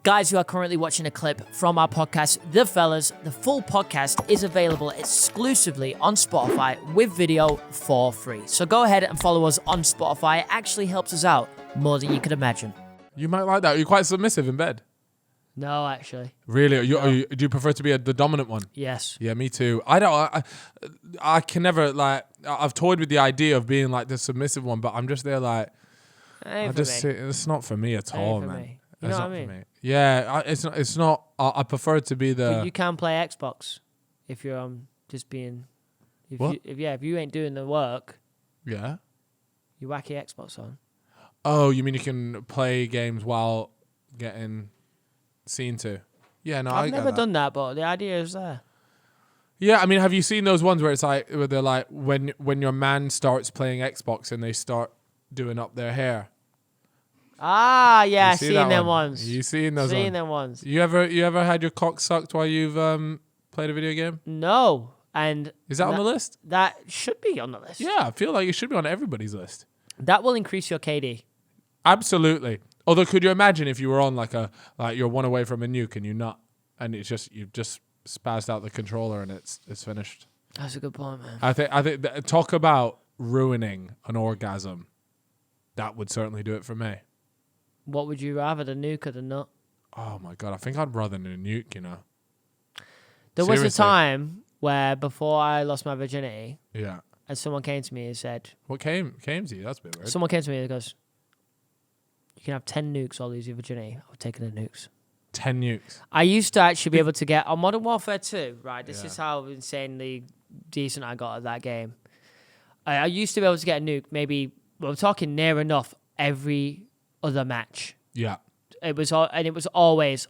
Guys, you are currently watching a clip from our podcast, The Fellas. The full podcast is available exclusively on Spotify with video for free. So go ahead and follow us on Spotify. It actually helps us out more than you could imagine. You might like that. You're quite submissive in bed. No, actually. Really? Do you prefer to be the dominant one? Yes. Yeah, me too. I can never, like, I've toyed with the idea of being like the submissive one, but I'm just there like, it's not for me at all, man. Me. You know what I mean? Yeah, it's not. I prefer to be the. But you can play Xbox if you're just being. If you ain't doing the work. Yeah. You whack your Xbox on. Oh, you mean you can play games while getting seen to? Yeah, no, I've never done that, but the idea is there. Yeah, I mean, have you seen those ones where it's like where they're like when your man starts playing Xbox and they start doing up their hair? Ah, yeah, seen them ones. You seen those? Seen them ones. You ever had your cock sucked while you've played a video game? No, and is that on the list? That should be on the list. Yeah, I feel like it should be on everybody's list. That will increase your KD. Absolutely. Although, could you imagine if you were on like you're one away from a nuke and you've just spazzed out the controller and it's finished. That's a good point, man. I think talk about ruining an orgasm. That would certainly do it for me. What would you rather, the nuke or the nut? Oh my God, I think I'd rather the nuke, you know. There was a time where before I lost my virginity, yeah, and someone came to me and said, "What came to you? That's a bit weird." Someone came to me and goes, "You can have 10 nukes or lose your virginity." I would take the nukes. 10 nukes. I used to actually be able to get on Modern Warfare 2, right? This is how insanely decent I got at that game. I used to be able to get a nuke, maybe, we're talking near enough every other match. Yeah. It was always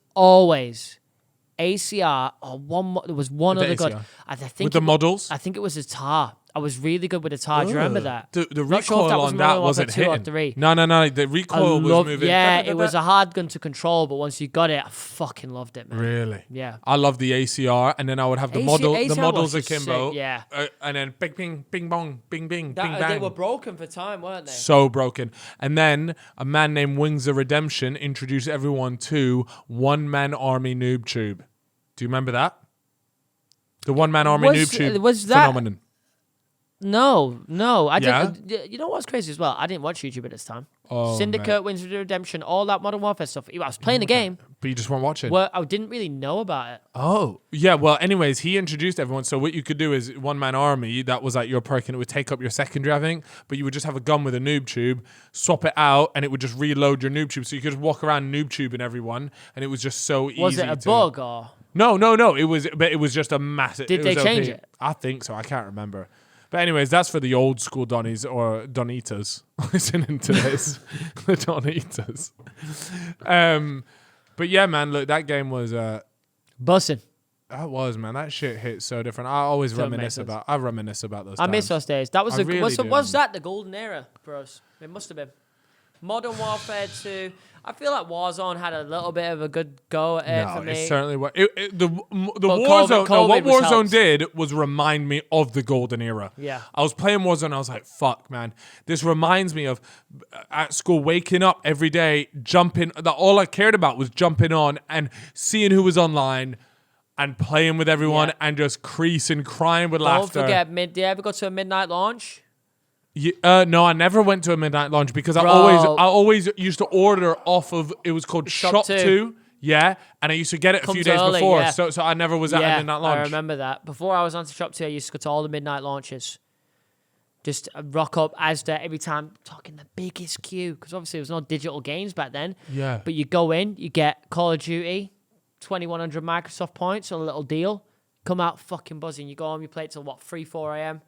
ACR or one. There was one other gun. I think with the models. I think it was a TAR. I was really good with the TAR. Do you remember that? The recoil on that wasn't hitting. 2 or 3. No. The recoil was moving. Yeah, it was a hard gun to control, but once you got it, I fucking loved it, man. Really? Yeah. I love the ACR, and then I would have the models akimbo. Yeah. And then bing, bing, bing, bong, bing, bing, bing, bang. They were broken for time, weren't they? So broken. And then a man named Wings of Redemption introduced everyone to One Man Army Noob Tube. Do you remember that? The One Man Army Noob Tube phenomenon. No. I didn't. You know what's crazy as well? I didn't watch YouTube at this time. Oh, Syndicate, Wings of Redemption, all that Modern Warfare stuff. I was playing the game. But you just weren't watching. Well, I didn't really know about it. Oh. Yeah, well, anyways, he introduced everyone. So what you could do is One Man Army, that was like your perk, and it would take up your secondary, I think. But you would just have a gun with a noob tube, swap it out, and it would just reload your noob tube. So you could just walk around noob tubing everyone, and it was just so easy. Was it a bug or? No. It was just a massive. Did they change it? I think so. I can't remember. But anyways, that's for the old school Donnies or Donitas listening to this. The Donitas. But yeah, man, look, that game was bussing. That was, man. That shit hit so different. I always reminisce about those times. I miss those days. That was was that the golden era for us? It must have been. Modern Warfare 2. I feel like Warzone had a little bit of a good go at it for me. It certainly was. The Warzone. What Warzone did was remind me of the golden era. Yeah. I was playing Warzone and I was like, fuck, man. This reminds me of at school waking up every day, jumping. All I cared about was jumping on and seeing who was online and playing with everyone and just creasing, crying with laughter. Don't forget, did you ever go to a midnight launch? No, I never went to a midnight launch because I always used to order off of, it was called Shop 2. Yeah, and I used to get it a few days before, so I never was at a midnight launch. I remember that. Before I was on to Shop 2, I used to go to all the midnight launches. Just rock up Asda every time, talking the biggest queue, because obviously there was no digital games back then. Yeah. But you go in, you get Call of Duty, 2,100 Microsoft points on a little deal, come out fucking buzzing. You go home, you play it till 3, 4 a.m.,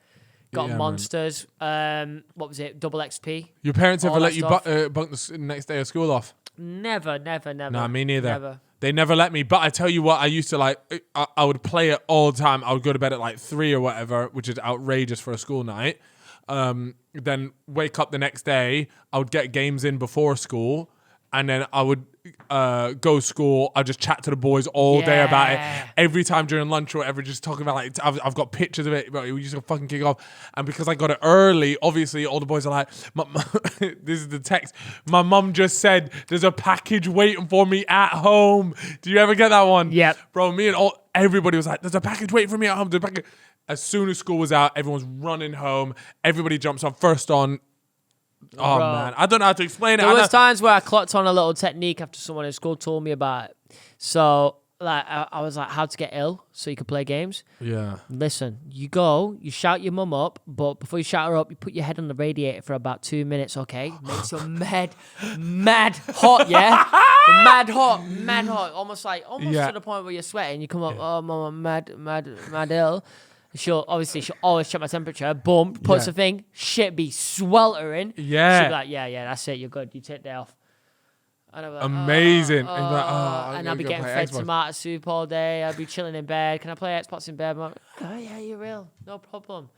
Got Monsters. What was it? Double XP. Your parents ever let you bunk the next day of school off? Never. Nah, me neither. Never. They never let me. But I tell you what, I used to like. I would play it all the time. I would go to bed at like 3 or whatever, which is outrageous for a school night. Then wake up the next day. I would get games in before school, and then I would go to school. I just chat to the boys all day about it. Every time during lunch or whatever, just talking about like I've got pictures of it. But we used to fucking kick off. And because I got it early, obviously all the boys are like, this is the text. My mum just said there's a package waiting for me at home. Do you ever get that one? Yep. Bro, everybody was like, there's a package waiting for me at home. There's a package. As soon as school was out, everyone's running home. Everybody jumps on first on. Oh, Bro. man. I don't know how to explain it. There was times where I clocked on a little technique after someone in school told me about it. So, like, I was like, how to get ill so you could play games. Yeah. Listen, you shout your mum up, but before you shout her up, you put your head on the radiator for about 2 minutes, okay? Makes you mad hot, yeah? Mad hot. Almost to the point where you're sweating. You come up, oh, mum, I'm mad ill. She'll always check my temperature. Boom, puts a thing. Shit be sweltering. Yeah. She'll be like, yeah, that's it. You're good. You take the day off. And I'm like, amazing. And I'll be getting fed tomato soup all day. I'll be chilling in bed. Can I play Xbox in bed? I'm like, oh yeah, you're real. No problem.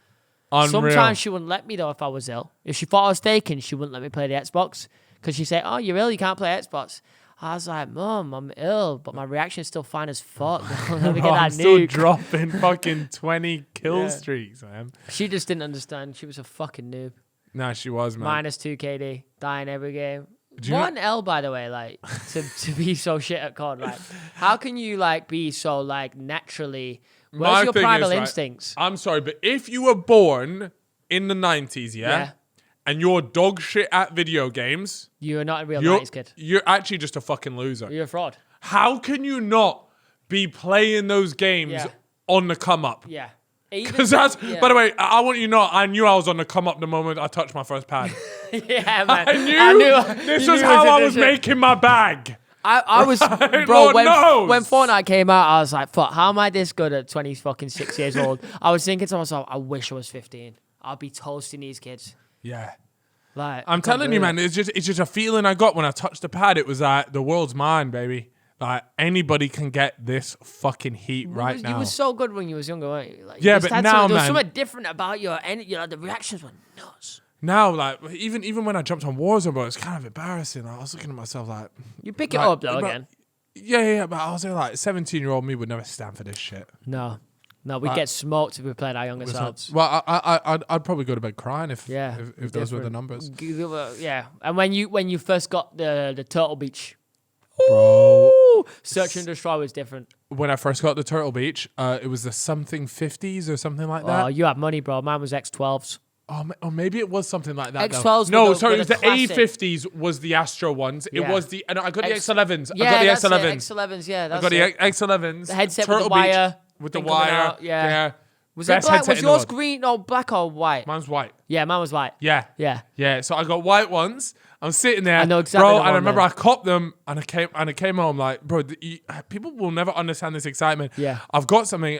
Unreal. Sometimes she wouldn't let me though if I was ill. If she thought I was taken, she wouldn't let me play the Xbox because she'd say, oh, you're ill. You can't play Xbox. I was like, Mum, I'm ill, but my reaction is still fine as fuck. Let me get that I'm still nuke. dropping fucking 20 kill streaks, man. She just didn't understand. She was a fucking noob. Nah, she was, man. -2 KD, dying every game. 1L, by the way, like, to be so shit at COD. Like, how can you, like, be so, like, naturally... Where's your primal instincts? I'm sorry, but if you were born in the 90s, and you're dog shit at video games... You're not a real 90s kid. You're actually just a fucking loser. You're a fraud. How can you not be playing those games on the come up? Yeah. Because that's... By the way, I want you to know, I knew I was on the come up the moment I touched my first pad. Yeah, man. I knew this was how I was making my bag. I was... Bro, when Fortnite came out, I was like, fuck, how am I this good at 26 years old? I was thinking to myself, I wish I was 15. I'll be toasting these kids. Yeah. Like, I'm telling you, man, it's just a feeling I got when I touched the pad. It was like, the world's mine, baby. Like, anybody can get this fucking heat right now. You were so good when you was younger, weren't you? Like, yeah, but now, there was something different about your energy. The reactions were nuts. Now, like, even when I jumped on Warzone, bro, it's kind of embarrassing. I was looking at myself like... You pick it up, though, again. Yeah, but I was like, 17-year-old me would never stand for this shit. No, we'd get smoked if we played our younger selves. Well, I'd probably go to bed crying if those were the numbers. Yeah, and when you first got the Turtle Beach, bro, Search and Destroy was different. When I first got the Turtle Beach, it was the something 50s or something like that. Oh, you had money, bro. Mine was X12s. Oh, maybe it was something like that. X12s. No, sorry, it was the A50s. Was the Astro ones. It was the. And I got the X11s. Yeah, I got the X11s. X11s. Yeah, I got the X11s. The headset Turtle with the wire. Beach with the wire. Yeah. Was Best it black? headset Was in the yours world. green or black or white? Mine's white. Yeah, mine was white. Yeah. So I got white ones. I'm sitting there, I know exactly bro, the and I one remember then. I copped them, and I came home like, bro, people will never understand this excitement. Yeah. I've got something.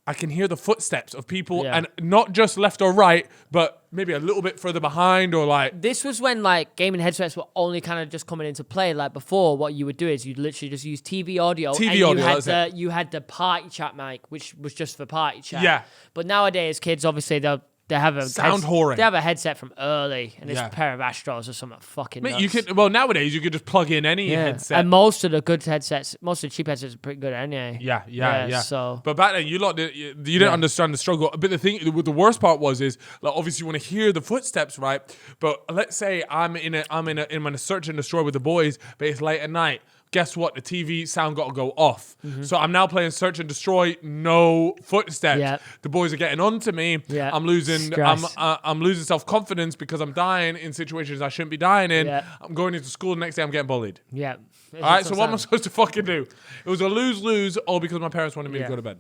I can hear the footsteps of people, Yeah. and not just left or right, but maybe a little bit further behind, or like. This was when like gaming headsets were only kind of just coming into play. Like before, what you would do is you'd literally just use TV audio. You had the party chat mic, which was just for party chat. Yeah. But nowadays, kids obviously they have a Sound whoring. They have a headset from early, and it's a pair of Astros or something fucking nuts. You could nowadays you could just plug in any headset. And most of the good headsets, most of the cheap headsets are pretty good anyway. Yeah. So, but back then you didn't understand the struggle. But the worst part is like obviously you want to hear the footsteps, right? But let's say I'm in a search and destroy with the boys, but it's late at night. Guess what? The TV sound got to go off. Mm-hmm. So I'm now playing Search and Destroy, no footsteps. Yep. The boys are getting on to me. Yep. I'm losing self-confidence because I'm dying in situations I shouldn't be dying in. Yep. I'm going into school the next day, I'm getting bullied. Yeah. All right, so what am I supposed to fucking do? It was a lose-lose all because my parents wanted me to go to bed.